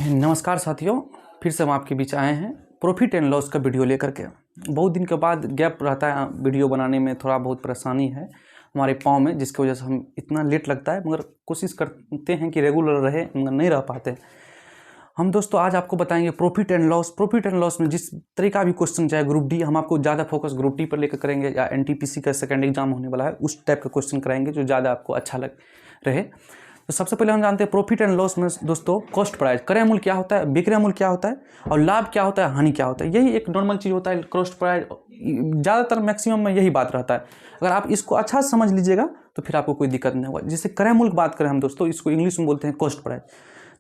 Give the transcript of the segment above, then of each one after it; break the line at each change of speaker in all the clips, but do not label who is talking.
नमस्कार साथियों, फिर से हम आपके बीच आए हैं प्रॉफिट एंड लॉस का वीडियो लेकर के। बहुत दिन के बाद गैप रहता है वीडियो बनाने में, थोड़ा बहुत परेशानी है हमारे पाँव में, जिसकी वजह से हम इतना लेट लगता है, मगर कोशिश करते हैं कि रेगुलर रहे, मगर नहीं रह पाते हम। दोस्तों आज आपको बताएंगे profit and loss. Profit and loss में जिस तरीका भी क्वेश्चन चाहे ग्रुप डी, हम आपको ज़्यादा फोकस ग्रुप डी पर लेकर करेंगे, या एनटीपीसी का सेकंड एग्जाम होने वाला है उस टाइप का क्वेश्चन कराएंगे जो ज़्यादा आपको अच्छा लग रहे। तो सबसे पहले हम जानते हैं प्रॉफिट एंड लॉस में दोस्तों कॉस्ट प्राइस, क्रय मूल्य क्या होता है, विक्रय मूल्य क्या होता है, और लाभ क्या होता है, हानि क्या होता है। यही एक नॉर्मल चीज़ होता है। कॉस्ट प्राइस ज़्यादातर मैक्सिमम में यही बात रहता है। अगर आप इसको अच्छा समझ लीजिएगा तो फिर आपको कोई दिक्कत नहीं होगा। जैसे क्रय मूल्य की बात करें हम दोस्तों, इसको इंग्लिश में बोलते हैं कॉस्ट प्राइस।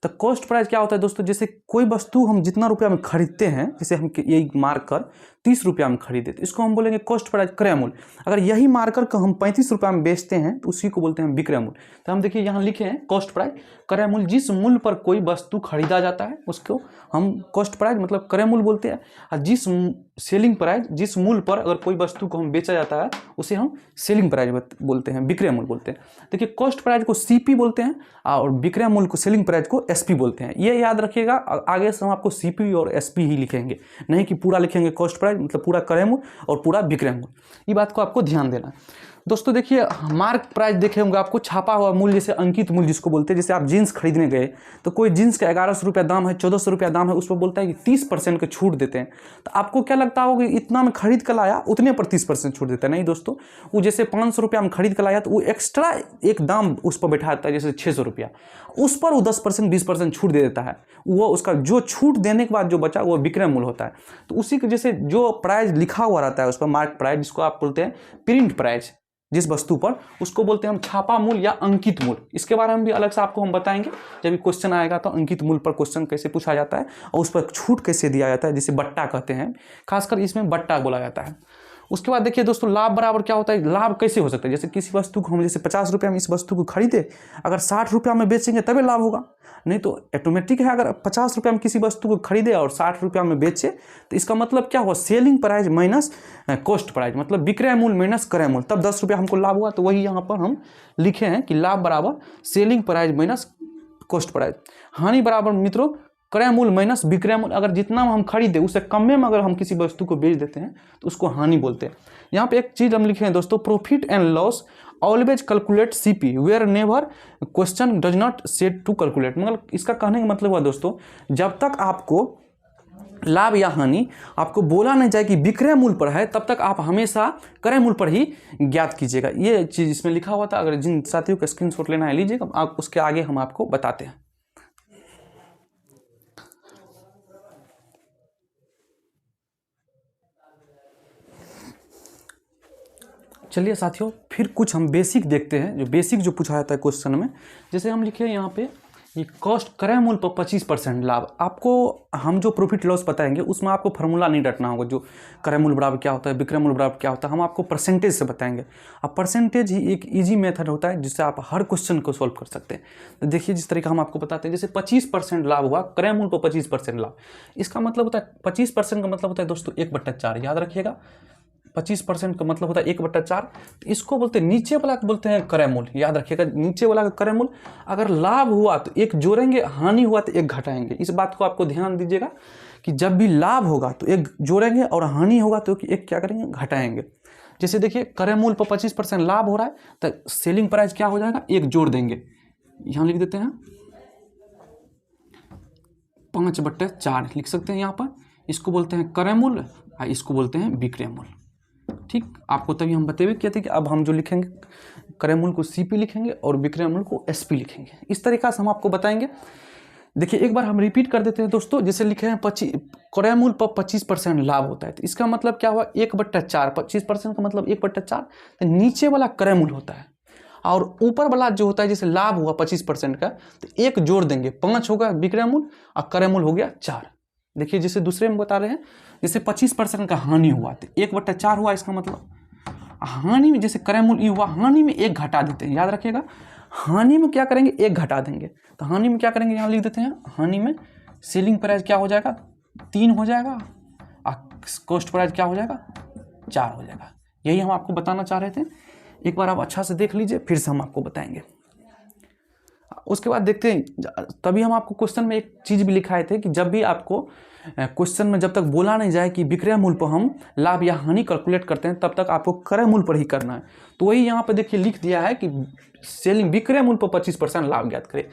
तो कॉस्ट प्राइस क्या होता है दोस्तों, जैसे कोई वस्तु हम जितना रुपया में खरीदते हैं, जैसे हम यही मार्कर 30 रुपया में खरीदे तो इसको हम बोलेंगे कॉस्ट प्राइस, क्रय मूल्य। अगर यही मार्कर को हम 35 रुपया में बेचते हैं तो उसी को बोलते हैं विक्रय मूल्य। तो हम देखिए यहाँ लिखे हैं कॉस्ट प्राइस, क्रय मूल्य। जिस मूल्य पर कोई वस्तु खरीदा जाता है उसको हम कॉस्ट प्राइस मतलब क्रय मूल्य बोलते हैं। और जिस सेलिंग प्राइस, जिस मूल्य पर अगर कोई वस्तु को हम बेचा जाता है उसे हम सेलिंग प्राइस बोलते हैं, विक्रय मूल्य बोलते हैं। देखिए कॉस्ट प्राइस को सीपी बोलते हैं और विक्रय मूल्य को, सेलिंग प्राइस को एसपी बोलते हैं। ये याद रखिएगा। आगे से हम आपको सीपी और एसपी ही लिखेंगे, नहीं कि पूरा लिखेंगे कॉस्ट प्राइस मतलब पूरा क्रय मूल्य और पूरा विक्रय मूल्य। ये बात को आपको ध्यान देना दोस्तों। देखिए मार्क प्राइस देखे होंगे आपको, छापा हुआ मूल्य, जैसे अंकित मूल्य जिसको बोलते हैं। जैसे आप जीन्स खरीदने गए तो कोई जीन्स का 1100 रुपया दाम है, 1400 रुपया दाम है, उस पर बोलता है कि 30% का छूट देते हैं। तो आपको क्या लगता होगा कि इतना में खरीद कर लाया उतने पर 30% छूट देता है। नहीं दोस्तों, वो जैसे 500 रुपया में खरीद कर लाया तो वो एक्स्ट्रा एक दाम उस पर बैठा देता है, जैसे 600 रुपया, उस पर वो 10% 20% छूट दे देता है। वो उसका जो छूट देने के बाद जो बचा वो विक्रय मूल्य होता है। तो उसी के जैसे जो प्राइस लिखा हुआ रहता है उस पर मार्क प्राइस, जिसको आप बोलते हैं प्रिंट प्राइस, जिस वस्तु पर, उसको बोलते हैं हम छापा मूल्य या अंकित मूल्य। इसके बारे में भी अलग से आपको हम बताएंगे जब क्वेश्चन आएगा। तो अंकित मूल्य पर क्वेश्चन कैसे पूछा जाता है और उस पर छूट कैसे दिया जाता है, जिसे बट्टा कहते हैं, खासकर इसमें बट्टा बोला जाता है। उसके बाद देखिए दोस्तों लाभ बराबर क्या होता है, लाभ कैसे हो सकता है। जैसे किसी वस्तु को हम जैसे 50 रुपया में इस वस्तु को खरीदे, अगर 60 रुपया में बेचेंगे तभी लाभ होगा, नहीं तो ऑटोमेटिक है। अगर 50 रुपया में किसी वस्तु को खरीदे और 60 रुपया में बेचे तो इसका मतलब क्या हुआ, selling price minus cost price, मतलब विक्रय मूल्य माइनस क्रय मूल्य, तब 10 रुपया हमको लाभ हुआ। तो वही यहाँ पर हम लिखे हैं कि लाभ बराबर selling price minus cost price. हानि बराबर मित्रों क्रय मूल्य माइनस विक्रय मूल्य। अगर जितना हम खरीदे उससे कम में अगर हम किसी वस्तु को बेच देते हैं तो उसको हानि बोलते हैं। यहाँ पे एक चीज हम लिखे हैं दोस्तों, profit and loss always calculate CP where never question does not set to calculate. मतलब इसका कहने का मतलब हुआ दोस्तों, जब तक आपको लाभ या हानि आपको बोला नहीं जाए कि विक्रय मूल्य पर है, तब तक आप हमेशा क्रय मूल्य पर ही ज्ञात कीजिएगा। ये चीज इसमें लिखा हुआ था। अगर जिन साथियों का स्क्रीनशॉट लेना है लीजिएगा, आप उसके आगे हम आपको बताते हैं। चलिए साथियों, फिर कुछ हम बेसिक देखते हैं, जो बेसिक जो पूछा जाता है क्वेश्चन में। जैसे हम लिखे यहाँ पे ये कॉस्ट क्रय मूल्य पर 25% लाभ। आपको हम जो प्रॉफिट लॉस बताएंगे उसमें आपको फार्मूला नहीं रटना होगा, जो क्रय मूल्य बराबर क्या होता है, विक्रय मूल्य बराबर क्या होता है, हम आपको परसेंटेज से बताएंगे। अब परसेंटेज ही एक इजी मेथड होता है जिससे आप हर क्वेश्चन को सॉल्व कर सकते हैं। तो देखिए जिस तरीका हम आपको बताते हैं, जैसे 25% लाभ हुआ, क्रय मूल्य पर 25% लाभ। इसका मतलब होता है 25% का मतलब होता है दोस्तों 1/4, याद रखिएगा। 25% का मतलब होता है 1/4। इसको बोलते हैं, नीचे वाला को बोलते हैं क्रय मूल्य, याद रखिएगा। नीचे वाला का क्रय मूल्य, अगर लाभ हुआ तो एक जोड़ेंगे, हानि हुआ तो एक घटाएंगे। इस बात को आपको ध्यान दीजिएगा कि जब भी लाभ होगा तो एक जोड़ेंगे और हानि होगा तो एक क्या करेंगे, घटाएंगे। जैसे देखिए क्रय मूल्य पर 25% लाभ हो रहा है तो सेलिंग प्राइस क्या हो जाएगा, एक जोड़ देंगे, यहाँ लिख देते हैं 5/4 लिख सकते हैं यहाँ पर। इसको बोलते हैं क्रय मूल्य और इसको बोलते हैं विक्रय मूल्य। ठीक, आपको तभी हम बतेबे किए थे कि अब हम जो लिखेंगे क्रय मूल्य को सीपी लिखेंगे और विक्रय मूल्य को एसपी लिखेंगे। इस तरीका से हम आपको बताएंगे। देखिए एक बार हम रिपीट कर देते हैं दोस्तों। जैसे लिखे हैं क्रय मूल्य पर 25% लाभ होता है, तो इसका मतलब क्या हुआ, 1/4। 25% का मतलब 1/4। तो नीचे वाला क्रय मूल्य होता है और ऊपर वाला जो होता है, जैसे लाभ हुआ 25% का तो एक जोड़ देंगे, 5 होगा विक्रय मूल्य और क्रय मूल्य हो गया 4। देखिए जैसे दूसरे में बता रहे हैं, जैसे 25% का हानि हुआ तो 1/4 हुआ। इसका मतलब हानि में जैसे क्रय मूल्य हुआ, हानि में एक घटा देते हैं, याद रखिएगा। हानि में क्या करेंगे, एक घटा देंगे। तो हानि में क्या करेंगे, यहाँ लिख देते हैं। हानि में सेलिंग प्राइस क्या हो जाएगा, 3 हो जाएगा और कॉस्ट प्राइस क्या हो जाएगा, 4 हो जाएगा। यही हम आपको बताना चाह रहे थे। एक बार आप अच्छा से देख लीजिए, फिर से हम आपको बताएंगे। उसके बाद देखते हैं, तभी हम आपको क्वेश्चन में एक चीज़ भी लिखाए थे कि जब भी आपको क्वेश्चन में जब तक बोला नहीं जाए कि विक्रय मूल्य पर हम लाभ या हानि कैलकुलेट करते हैं, तब तक आपको क्रय मूल्य पर ही करना है। तो वही यहाँ पे देखिए लिख दिया है कि सेलिंग विक्रय मूल्य पर 25% लाभ ज्ञात करें।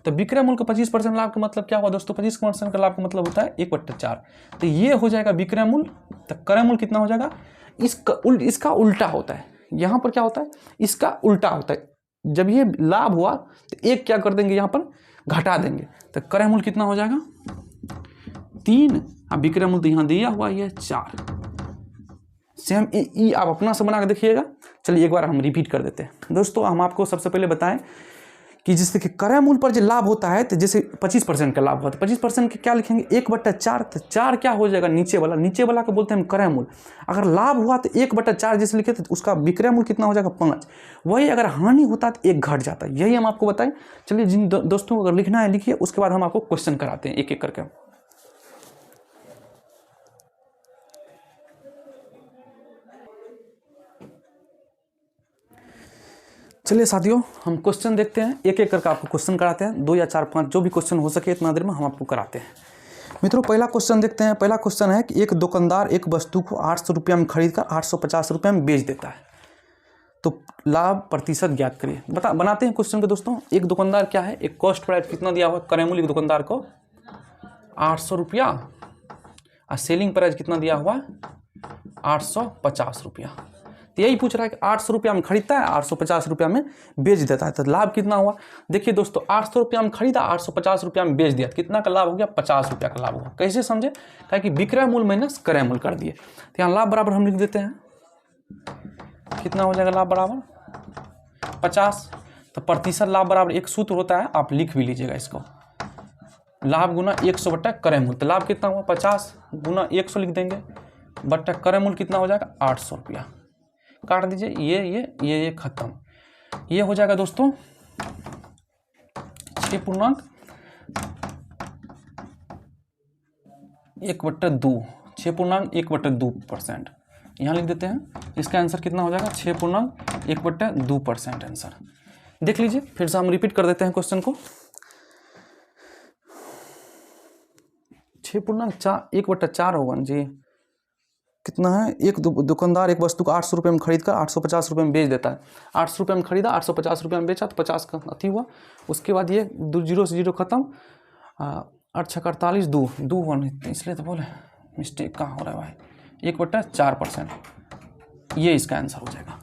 तो विक्रय मूल्य का 25% लाभ का मतलब क्या हुआ दोस्तों? 25% का लाभ का मतलब होता है 1/4। तो ये हो जाएगा विक्रय मूल्य। तो क्रय मूल्य कितना हो जाएगा? इसका उल्टा होता है। यहाँ पर क्या होता है? इसका उल्टा होता है। जब ये लाभ हुआ तो एक क्या कर देंगे, यहाँ पर घटा देंगे। तो क्रय मूल्य कितना हो जाएगा? 3। अब विक्रय मूल्य तो यहाँ दिया हुआ है 4। सेम ई आप अपना से बना के देखिएगा। चलिए एक बार हम रिपीट कर देते हैं। दोस्तों हम आपको सबसे पहले बताएं कि जैसे कि क्रय मूल्य पर जो लाभ होता है, तो जैसे 25% का लाभ होता है, 25% के क्या लिखेंगे? 1/4। तो 4 क्या हो जाएगा? नीचे वाला को बोलते हैं हम क्रय मूल्य। अगर लाभ हुआ तो 1/4 जैसे लिखे, तो उसका विक्रय मूल्य कितना हो जाएगा? 5। वही अगर हानि होता है तो 1 घट जाता है। यही हम आपको बताएं। चलिए जिन दोस्तों को अगर लिखना है लिखिए, उसके बाद हम आपको क्वेश्चन कराते हैं एक एक करके। चलिए साथियों हम क्वेश्चन देखते हैं, एक एक करके आपको क्वेश्चन कराते हैं। 2 या 4 5 जो भी क्वेश्चन हो सके इतना देर में हम आपको कराते हैं। मित्रों पहला क्वेश्चन देखते हैं। पहला क्वेश्चन है कि एक दुकानदार एक वस्तु को 800 रुपये में खरीद कर 850 रुपये में बेच देता है, तो लाभ प्रतिशत ज्ञात करिए। बनाते हैं क्वेश्चन को दोस्तों। एक दुकानदार क्या है, एक कॉस्ट प्राइस कितना दिया हुआ? क्रय मूल्य दुकानदार को 800 रुपया और सेलिंग प्राइस कितना दिया हुआ? 850 रुपया। तो यही पूछ रहा है कि 800 रुपया में खरीदता है, 850 रुपया में बेच देता है, तो लाभ कितना हुआ? देखिए दोस्तों 800 रुपया में खरीदा, 850 रुपया में बेच दिया, कितना का लाभ हो गया? 50 रुपया का लाभ हुआ। कैसे समझे? क्या कि विक्रय मूल्य माइनस क्रय मूल्य कर दिए। तो यहाँ लाभ बराबर हम लिख देते हैं, कितना हो जाएगा लाभ बराबर? 50। तो प्रतिशत लाभ बराबर एक सूत्र होता है, आप लिख भी लीजिएगा इसको, लाभ गुना 100 बट्टा क्रय मूल्य। तो लाभ कितना हुआ? 50 गुना 100 लिख देंगे, बट्टा क्रय मूल्य कितना हो जाएगा? 800 रुपया। काट दीजिए, ये खत्म। ये हो जाएगा दोस्तों 6.1/2, 6.1/2%। यहाँ लिख देते हैं। इसका आंसर कितना हो जाएगा? 6.1/2% आंसर। देख लीजिए, फिर से हम रिपीट कर देते हैं क्वेश्चन को। 6.1/4 होगा जी। कितना है? एक दुकानदार एक वस्तु को 800 रुपये में खरीद कर 850 रुपये में बेच देता है। 800 रुपये में खरीदा, 850 रुपये में बेचा, तो 50 का अति हुआ। उसके बाद ये 0 से 0 खत्म, 8 6 48, 2 हुआ नहीं, इसलिए तो बोले मिस्टेक कहाँ हो रहा है भाई? 1/4%। ये इसका आंसर हो जाएगा।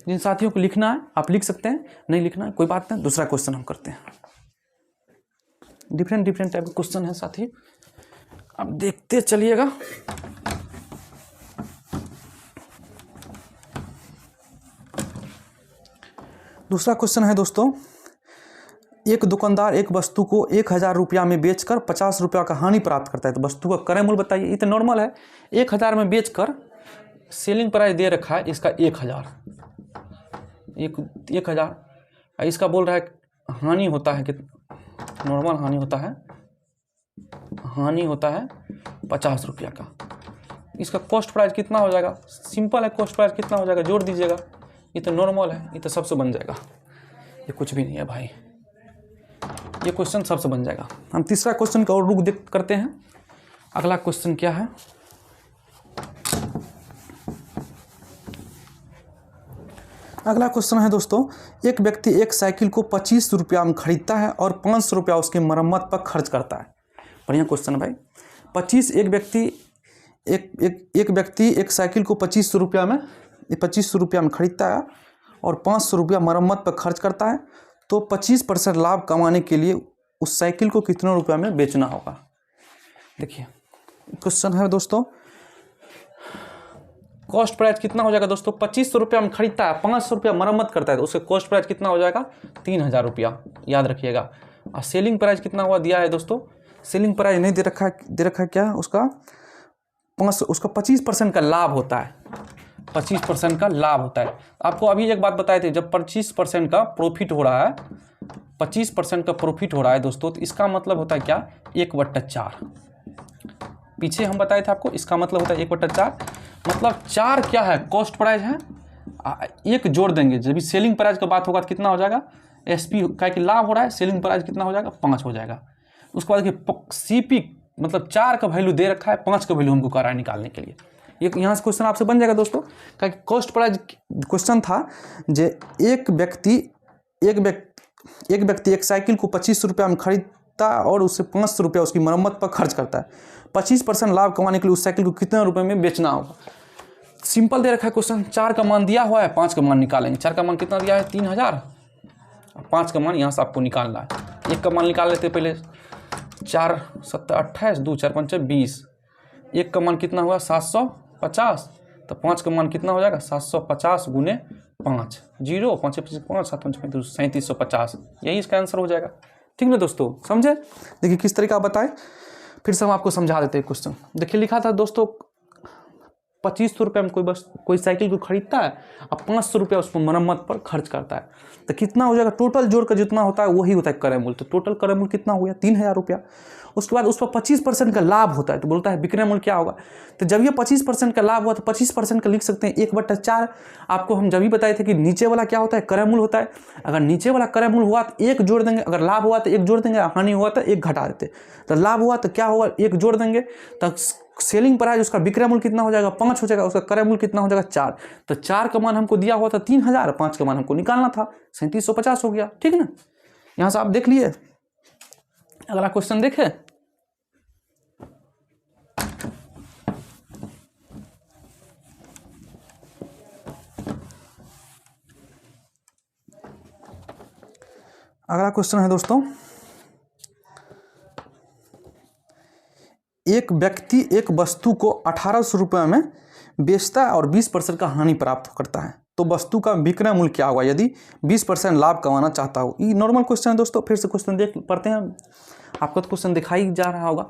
जिन साथियों को लिखना है आप लिख सकते हैं, नहीं लिखना है कोई बात नहीं। दूसरा क्वेश्चन हम करते हैं। डिफरेंट टाइप के क्वेश्चन है साथी, आप देखते चलिएगा। दूसरा क्वेश्चन है दोस्तों, एक दुकानदार एक वस्तु को 1000 रुपया में बेचकर 50 रुपया का हानि प्राप्त करता है, तो वस्तु का क्रय मूल्य बताइए। ये तो नॉर्मल है, 1000 में बेचकर सेलिंग प्राइस दे रखा है इसका 1000, इसका बोल रहा है हानि होता है कि नॉर्मल हानि होता है 50 रुपया का। इसका कॉस्ट प्राइस कितना हो जाएगा? सिंपल है, कॉस्ट प्राइस कितना हो जाएगा जोड़ दीजिएगा। ये तो नॉर्मल है, ये तो सबसे बन जाएगा, ये कुछ भी नहीं है भाई, ये क्वेश्चन सबसे बन जाएगा। हम तीसरा क्वेश्चन का और रुक करते हैं। अगला क्वेश्चन क्या है? अगला क्वेश्चन है दोस्तों, एक व्यक्ति एक साइकिल को 25 रुपया में खरीदता है और 500 रुपया उसकी मरम्मत पर खर्च करता है। बढ़िया क्वेश्चन है भाई। एक व्यक्ति एक साइकिल को 25 रुपया में खरीदता है और 500 रुपया मरम्मत पर खर्च करता है, तो 25% लाभ कमाने के लिए उस साइकिल को कितने रुपया में बेचना होगा? देखिए क्वेश्चन है दोस्तों, कॉस्ट प्राइस कितना हो जाएगा दोस्तों? 2500 रुपया में खरीदता है, 500 रुपया मरम्मत करता है, तो उसका कॉस्ट प्राइस कितना हो जाएगा? 3000 रुपया, याद रखिएगा। और सेलिंग प्राइस कितना हुआ दिया है दोस्तों? सेलिंग प्राइस नहीं दे रखा है क्या? उसका 25% का लाभ होता है, 25% का लाभ होता है। आपको अभी एक बात बताए थे, जब 25% का प्रॉफिट हो रहा है, 25% का प्रॉफिट हो रहा है दोस्तों, तो इसका मतलब होता है क्या? 1/4। पीछे हम बताए थे आपको, इसका मतलब होता है 1/4। मतलब 4 क्या है? कॉस्ट प्राइस है, 1 जोड़ देंगे, जब भी सेलिंग प्राइस का बात होगा तो कितना हो जाएगा? SP का कि लाभ हो रहा है, सेलिंग प्राइस कितना हो जाएगा 5 हो जाएगा। उसके बाद देखिए CP मतलब 4 का वैल्यू दे रखा है, 5 का वैल्यू हमको कह रहा है निकालने के लिए। ये यहाँ से क्वेश्चन आपसे बन जाएगा दोस्तों, क्या कॉस्ट प्राइस क्वेश्चन था जे एक व्यक्ति एक साइकिल को 25 रुपया में खरीदता और उससे 500 रुपया उसकी मरम्मत पर खर्च करता है। 25% लाभ कमाने के लिए उस साइकिल को कितने रुपए में बेचना होगा। सिंपल दे रखा है क्वेश्चन, 4 का मान दिया हुआ है, 5 का मान निकालेंगे। 4 का मान कितना दिया है 3000, 5 का मान यहाँ से आपको निकालना है। 1 का मान निकाल लेते पहले, 4 7 28, 2 4 5 20। 1 का मान कितना हुआ 750, तो 5 का मान कितना हो जाएगा 750 गुने 5, 0 5 5 7 5 3750, यही इसका आंसर हो जाएगा। ठीक ना दोस्तों, समझे। देखिए किस तरीका बताएं, फिर से हम आपको समझा देते हैं क्वेश्चन। देखिए लिखा था दोस्तों 2500 रुपये में कोई साइकिल को खरीदता है और 500 रुपया उसको मरम्मत पर खर्च करता है, तो कितना हो जाएगा टोटल जोड़ कर जितना होता है वही होता है क्रय मूल्य। तो टोटल क्रय मूल्य कितना हो गया 3000 रुपया। उसके बाद उस पर 25% का लाभ होता है, तो बोलता है विक्रय मूल्य क्या होगा। तो जब ये 25% का लाभ हुआ तो 25% का लिख सकते हैं 1/4। आपको हम जब भी बताए थे कि नीचे वाला क्या होता है क्रय मूल्य होता है। अगर नीचे वाला क्रय मूल्य हुआ तो 1 जोड़ देंगे, अगर लाभ हुआ तो 1 जोड़ देंगे, हानि हुआ तो 1 घटा देते। तो लाभ हुआ तो क्या होगा 1 जोड़ देंगे, तो सेलिंग प्राइस उसका विक्रय मूल्य कितना हो जाएगा 5 हो जाएगा, उसका क्रय मूल्य कितना हो जाएगा 4। तो 4 का मान हमको दिया हुआ था 3000, 5 का मान हमको निकालना था 3750 हो गया। ठीक ना, यहाँ से आप देख लिए। अगला क्वेश्चन देखें, अगला क्वेश्चन है दोस्तों, एक व्यक्ति एक वस्तु को 1800 रुपये में बेचता है और 20% का हानि प्राप्त करता है, तो वस्तु का विक्रय मूल्य क्या होगा यदि 20% लाभ कमाना चाहता हो। ये नॉर्मल क्वेश्चन है दोस्तों, फिर से क्वेश्चन देख पढ़ते हैं, आपको तो क्वेश्चन दिखाई जा रहा होगा।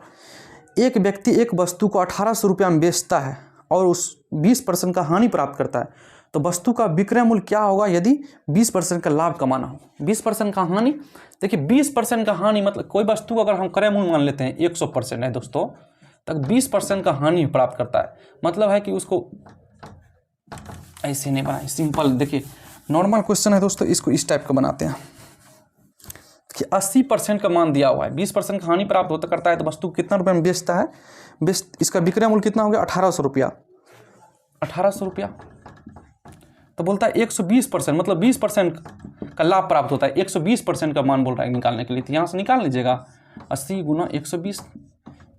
एक व्यक्ति एक वस्तु को 1800 रुपये में बेचता है और उस 20% का हानि प्राप्त करता है, तो वस्तु का विक्रय मूल्य क्या होगा यदि 20% का लाभ कमाना हो। 20% का हानि, देखिए 20% का हानि मतलब कोई वस्तु अगर हम क्रय मूल्य मान लेते हैं 100% है दोस्तों, तक 20% का हानि प्राप्त करता है। मतलब है कि उसको ऐसे नहीं बनाए, सिंपल देखिए नॉर्मल क्वेश्चन है दोस्तों, इसको इस टाइप का बनाते हैं कि 80% का मान दिया हुआ है, 20% का हानि प्राप्त होता करता है, तो वस्तु कितना रुपये में बेचता है, इसका विक्रय मूल्य कितना हो गया 1800 रुपया। 1800 रुपया तो बोलता है 120%, मतलब 20% का लाभ प्राप्त होता है। 120% का मान बोल रहा है निकालने के लिए, तो यहाँ से निकाल लीजिएगा 80 गुना 120,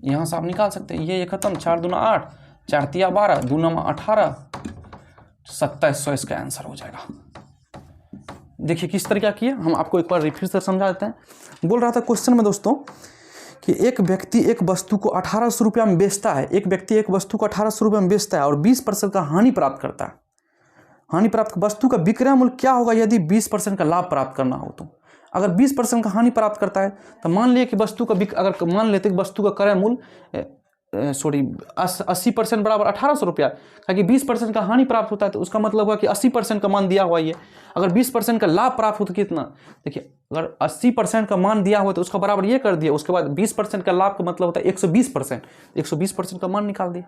यहाँ से आप निकाल सकते हैं। ये खत्म, 4 दूना 8, 4 तिया 12, 2 9 18, 2700 इसका आंसर हो जाएगा। देखिए किस तरीका किया, हम आपको एक बार फिर से समझा देते हैं। बोल रहा था क्वेश्चन में दोस्तों कि एक व्यक्ति एक वस्तु को 1800 रुपया में बेचता है, एक व्यक्ति एक वस्तु को 1800 रुपये में बेचता है और 20% का हानि प्राप्त करता है। हानि प्राप्त वस्तु का विक्रय मूल्य क्या होगा यदि 20% का लाभ प्राप्त करना हो। तो अगर 20% का हानि प्राप्त करता है तो मान लिए कि वस्तु का अगर मान लेते कि वस्तु का क्रय मूल्य 80% बराबर 1800 रुपया, क्योंकि 20% का हानि प्राप्त होता है, तो उसका मतलब हुआ कि 80% का मान दिया हुआ ये। अगर 20% का लाभ प्राप्त हो तो कितना, देखिए अगर 80% का मान दिया हुआ तो उसका बराबर ये कर दिया, उसके बाद 20% का लाभ का मतलब होता है 120%, 120% का मान निकाल दिया।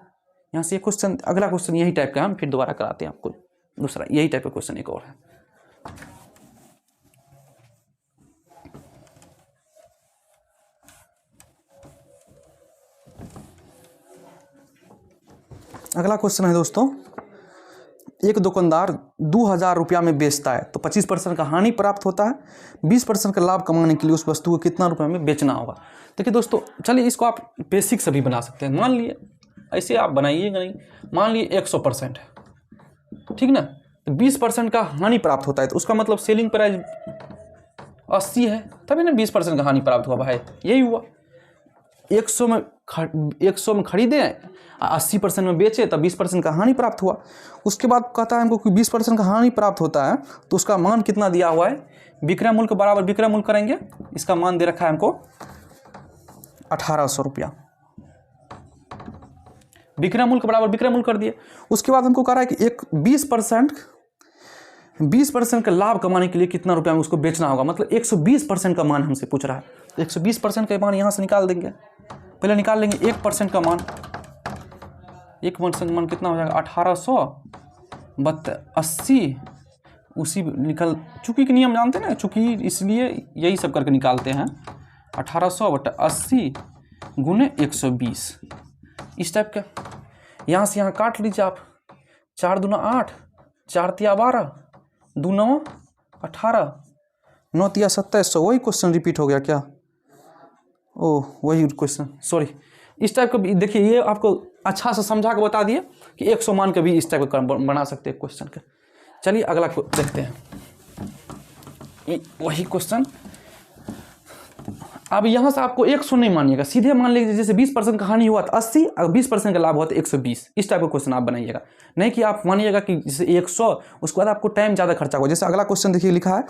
यहाँ से ये क्वेश्चन, अगला क्वेश्चन यही टाइप का हम फिर दोबारा कराते हैं आपको, दूसरा यही टाइप का क्वेश्चन एक और है। अगला क्वेश्चन है दोस्तों, एक दुकानदार 2000 रुपया में बेचता है, तो 25% का हानि प्राप्त होता है, 20% का लाभ कमाने के लिए उस वस्तु को कितना रुपये में बेचना होगा। देखिए दोस्तों, चलिए इसको आप बेसिक से भी बना सकते हैं। मान लिए ऐसे आप बनाइएगा नहीं, मान लिए 100% है, ठीक ना, तो 20% का हानि प्राप्त होता है, तो उसका मतलब सेलिंग प्राइस 80 है, तभी ना 20% का हानि प्राप्त हुआ भाई, यही हुआ। 100 में खरीदे, 80% में बेचे, तब 20% का हानि प्राप्त हुआ। उसके बाद कहता है हमको कि 20% का हानि प्राप्त होता है, तो उसका मान कितना दिया हुआ है, विक्रय मूल्य के बराबर विक्रय मूल्य करेंगे। इसका मान दे रखा है हमको 1800 रुपया, विक्रय मूल्य के बराबर विक्रय मूल्य कर दिए। उसके बाद हमको कह रहा है कि एक 20% का लाभ कमाने के लिए कितना रुपया में उसको बेचना होगा, मतलब 120% का मान हमसे पूछ रहा है। तो 120% का मान यहाँ से निकाल देंगे, पहले निकाल लेंगे 1% का मान। 1% का मान कितना हो जाएगा 1800 80 उसी निकल चुकी के नियम जानते हैं ना, चूंकि इसलिए यही सब करके निकालते हैं। 1880 गुने 120 इस टाइप का। यहाँ से यहाँ काट लीजिए आप। 4 दूना 8, 4 तिया 12, 2 9 18, 9 तिया 27। वही क्वेश्चन रिपीट हो गया क्या? ओह वही क्वेश्चन, सॉरी। इस टाइप का देखिए, ये आपको अच्छा से समझा के बता दिए कि 100 मान के भी इस टाइप का बना सकते हैं क्वेश्चन का। चलिए अगला देखते हैं। वही क्वेश्चन। अब यहाँ से आपको 100 नहीं मानिएगा, सीधे मान लीजिए जैसे 20% का हानि हुआ तो 80, अगर 20% का लाभ हुआ तो 120। इस टाइप का क्वेश्चन आप बनाइएगा, नहीं कि आप मानिएगा कि जैसे 100 उसके बाद आपको टाइम ज़्यादा खर्चा होगा। जैसे अगला क्वेश्चन देखिए, लिखा है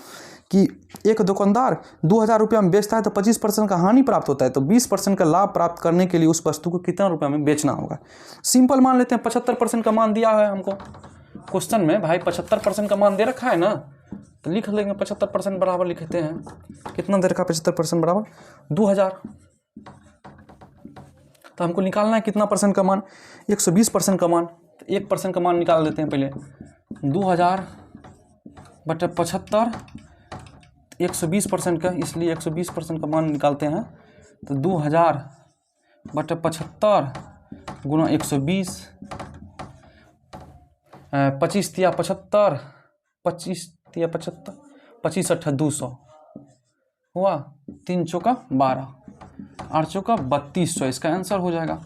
कि एक दुकानदार 2000 रुपये में बेचता है तो 25% का हानि प्राप्त होता है, तो 20% का लाभ प्राप्त करने के लिए उस वस्तु को कितना रुपये में बेचना होगा। सिंपल मान लेते हैं, 75% का मान दिया है हमको क्वेश्चन में। भाई 75% का मान दे रखा है ना, तो लिख लेंगे 75% बराबर लिखते हैं। कितना दे रखा? 75% बराबर 2000। तो हमको निकालना है कितना परसेंट का मान? 120% का मान। तो 1% का मान निकाल देते हैं पहले। 2000 बटे 75, 120% का, इसलिए 120% का मान निकालते हैं। तो 2000 बटे 75 गुना 120, 25 तिया 75, 25 तिया 75, 25 अट्ठा 200 हुआ, 3 चौका 12, 8 चौका 3200। इसका आंसर हो जाएगा।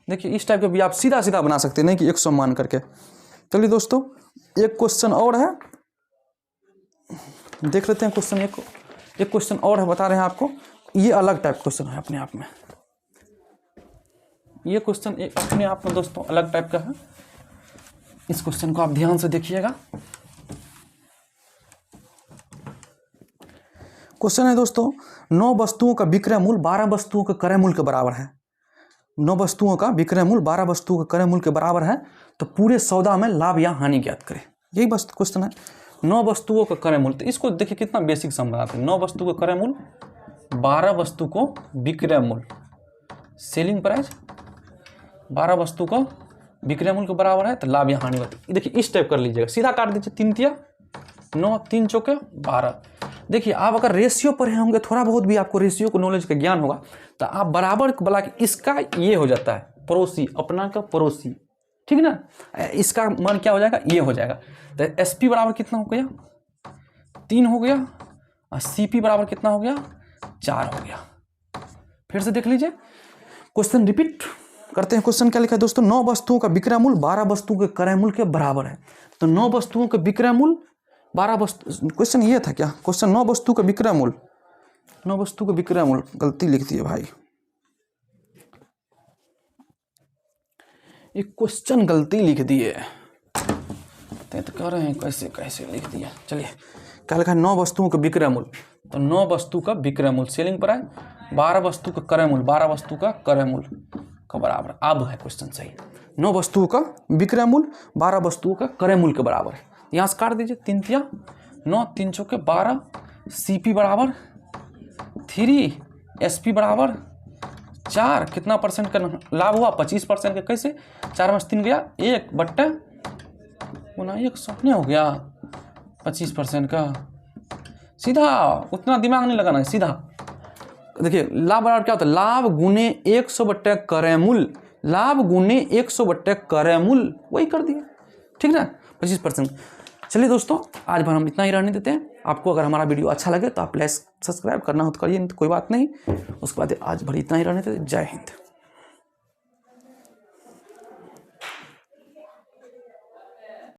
देखिए इस टाइप के भी आप सीधा सीधा बना सकते हैं, नहीं कि 100 मान करके। चलिए दोस्तों, एक क्वेश्चन और है, देख लेते हैं क्वेश्चन। एक क्वेश्चन और है, बता रहे हैं आपको। ये अलग टाइप क्वेश्चन है अपने आप में। ये क्वेश्चन एक अपने आप में दोस्तों अलग टाइप का है। इस क्वेश्चन को आप ध्यान से देखिएगा। क्वेश्चन है दोस्तों, 9 वस्तुओं का विक्रय मूल्य 12 वस्तुओं के क्रय मूल्य के बराबर है। 9 वस्तुओं का विक्रय मूल्य 12 वस्तुओं के क्रय मूल्य के बराबर है, तो पूरे सौदा में लाभ या हानि ज्ञात करें। यही बस क्वेश्चन है। 9 वस्तुओं का क्रय मूल्य, तो इसको देखिए कितना बेसिक सम बनाते हैं। 9 वस्तु का क्रय मूल्य, 12 वस्तु को विक्रय मूल्य, सेलिंग प्राइस 12 वस्तु का विक्रय मूल्य के बराबर है, तो लाभ या हानि बताइए। देखिए इस टाइप कर लीजिएगा, सीधा काट दीजिए। 3 तिया 9, 3 चौके 12। देखिए आप अगर रेशियो पढ़े होंगे, थोड़ा बहुत भी आपको रेशियो को नॉलेज का ज्ञान होगा, तो आप बराबर बोला कि इसका ये हो जाता है पड़ोसी, अपना का पड़ोसी, ठीक ना। इसका मान क्या हो जाएगा? ये हो जाएगा। तो एसपी बराबर कितना हो गया? 3 हो गया। और सीपी बराबर कितना हो गया? 4 हो गया। फिर से देख लीजिए, क्वेश्चन रिपीट करते हैं। क्वेश्चन क्या लिखा है दोस्तों? 9 वस्तुओं का विक्रय मूल्य 12 वस्तुओं के क्रय मूल्य के बराबर है। तो 9 वस्तुओं का विक्रय मूल्य 12 वस्तु, क्वेश्चन ये था क्या? क्वेश्चन 9 वस्तु का विक्रय मूल्य, 9 वस्तु का विक्रय मूल्य, गलती लिख दी है भाई, एक क्वेश्चन गलती लिख दिए तो कह रहे हैं कैसे कैसे लिख दिया। चलिए क्या लिखा है? 9 वस्तुओं का विक्रय मूल्य, तो 9 वस्तु का विक्रय मूल्य सेलिंग प्राइस, 12 वस्तु का क्रय मूल्य, 12 वस्तु का क्रय मूल्य का बराबर। अब है क्वेश्चन सही। 9 वस्तुओं का विक्रय मूल्य 12 वस्तुओं का क्रय मूल्य के बराबर है। यहाँ से काट दीजिए। 3 तिया 9, 3 चौके 12, सीपी बराबर 3, एसपी बराबर 4। कितना परसेंट का लाभ हुआ? 25% का। कैसे? 4 में 3 गया, 1 बट्टा गुना 100 नहीं हो गया 25% का। सीधा, उतना दिमाग नहीं लगाना है, सीधा देखिए। लाभ बराबर क्या होता है? लाभ गुने 100 बट्टे क्रय मूल्य, लाभ गुने 100 बट्टे क्रय मूल्य, वही कर दिया, ठीक ना, 25%। चलिए दोस्तों, आज भर हम इतना ही रहने देते हैं। आपको अगर हमारा वीडियो अच्छा लगे तो आप लाइक सब्सक्राइब करना हो तो करिए, नहीं तो कोई बात नहीं। उसके बाद आज भर इतना ही रहने देते। जय हिंद।